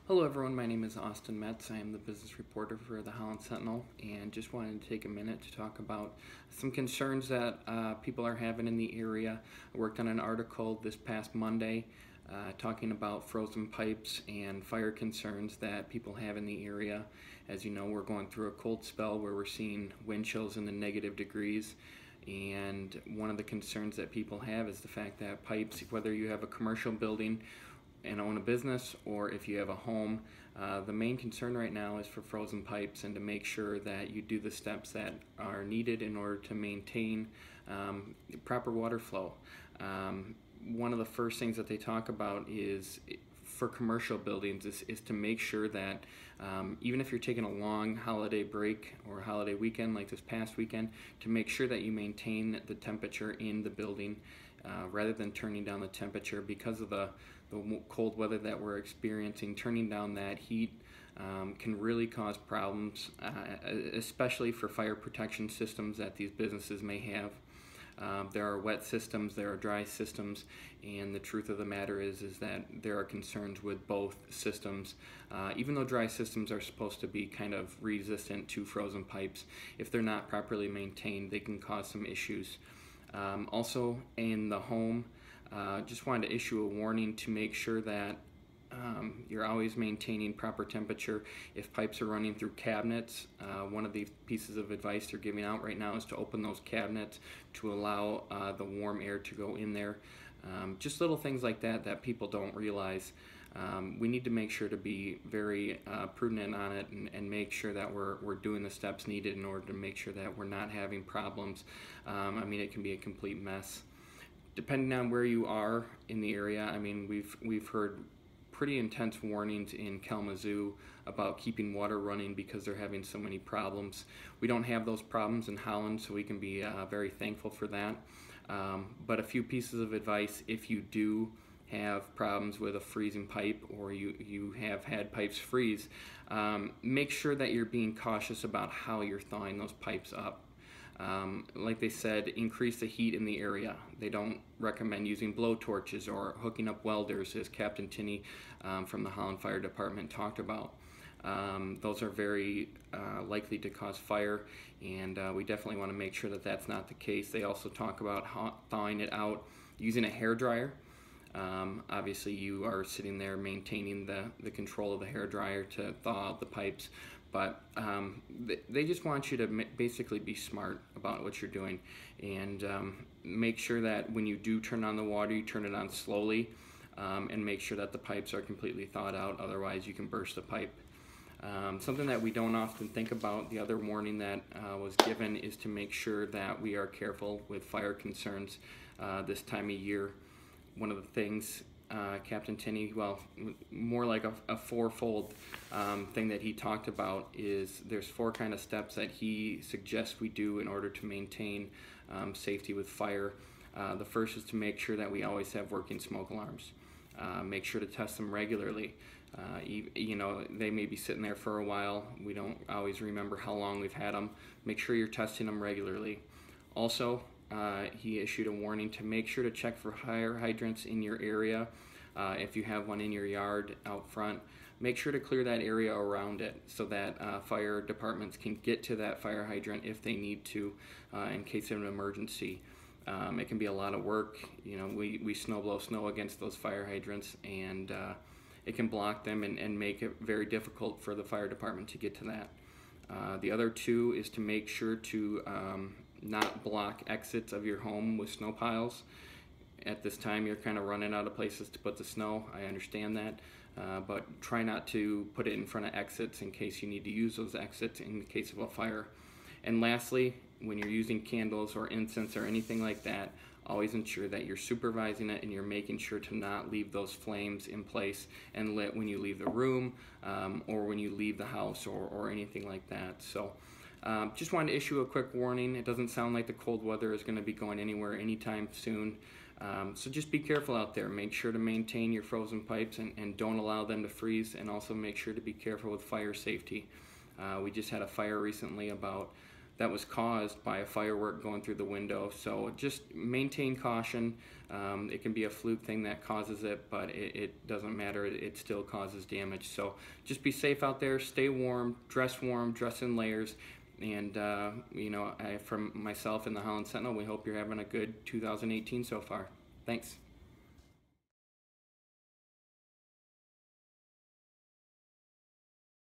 Hello everyone, my name is Austin Metz. I am the business reporter for the Holland Sentinel and just wanted to take a minute to talk about some concerns that people are having in the area. I worked on an article this past Monday talking about frozen pipes and fire concerns that people have in the area. As you know, we're going through a cold spell where we're seeing wind chills in the negative degrees. And one of the concerns that people have is the fact that pipes, whether you have a commercial building and own a business or if you have a home, the main concern right now is for frozen pipes and to make sure that you do the steps that are needed in order to maintain proper water flow. One of the first things that they talk about is for commercial buildings is to make sure that even if you're taking a long holiday break or holiday weekend like this past weekend, to make sure that you maintain the temperature in the building rather than turning down the temperature because of the cold weather that we're experiencing. Turning down that heat can really cause problems, especially for fire protection systems that these businesses may have. There are wet systems, there are dry systems, and the truth of the matter is that there are concerns with both systems. Even though dry systems are supposed to be kind of resistant to frozen pipes, if they're not properly maintained, they can cause some issues. Also in the home, just wanted to issue a warning to make sure that you're always maintaining proper temperature. If pipes are running through cabinets, one of the pieces of advice they're giving out right now is to open those cabinets to allow the warm air to go in there. Just little things like that people don't realize. We need to make sure to be very prudent on it and make sure that we're doing the steps needed in order to make sure that we're not having problems. I mean, it can be a complete mess. Depending on where you are in the area, I mean, we've heard pretty intense warnings in Kalamazoo about keeping water running because they're having so many problems. We don't have those problems in Holland, so we can be very thankful for that. But a few pieces of advice: if you do have problems with a freezing pipe or you have had pipes freeze, make sure that you're being cautious about how you're thawing those pipes up. Like they said, increase the heat in the area. They don't recommend using blowtorches or hooking up welders, as Captain Tinney from the Holland Fire Department talked about. Those are very likely to cause fire, and we definitely want to make sure that that's not the case. They also talk about thawing it out using a hairdryer. Obviously, you are sitting there maintaining the control of the hairdryer to thaw out the pipes, but they just want you to basically be smart about what you're doing and make sure that when you do turn on the water, you turn it on slowly and make sure that the pipes are completely thawed out. Otherwise, you can burst the pipe. Something that we don't often think about, the other warning that was given, is to make sure that we are careful with fire concerns this time of year. One of the things Captain Tinney, well, more like a fourfold thing that he talked about is there's four kind of steps that he suggests we do in order to maintain safety with fire. The first is to make sure that we always have working smoke alarms. Make sure to test them regularly. You know, they may be sitting there for a while. We don't always remember how long we've had them. Make sure you're testing them regularly. Also, he issued a warning to make sure to check for fire hydrants in your area. If you have one in your yard out front, make sure to clear that area around it so that fire departments can get to that fire hydrant if they need to in case of an emergency. It can be a lot of work. You know, we snow blow snow against those fire hydrants, and it can block them and make it very difficult for the fire department to get to that. The other two is to make sure to not block exits of your home with snow piles. At this time, you're kind of running out of places to put the snow. I understand that, but try not to put it in front of exits in case you need to use those exits in the case of a fire. And lastly, when you're using candles or incense or anything like that, always ensure that you're supervising it and you're making sure to not leave those flames in place and lit when you leave the room or when you leave the house or anything like that. So just wanted to issue a quick warning. It doesn't sound like the cold weather is going to be going anywhere anytime soon. So just be careful out there. Make sure to maintain your frozen pipes and don't allow them to freeze, and also make sure to be careful with fire safety. We just had a fire recently about that was caused by a firework going through the window. So just maintain caution. It can be a fluke thing that causes it, but it doesn't matter. It still causes damage. So just be safe out there. Stay warm, dress in layers. And, from myself and the Holland Sentinel, we hope you're having a good 2018 so far. Thanks.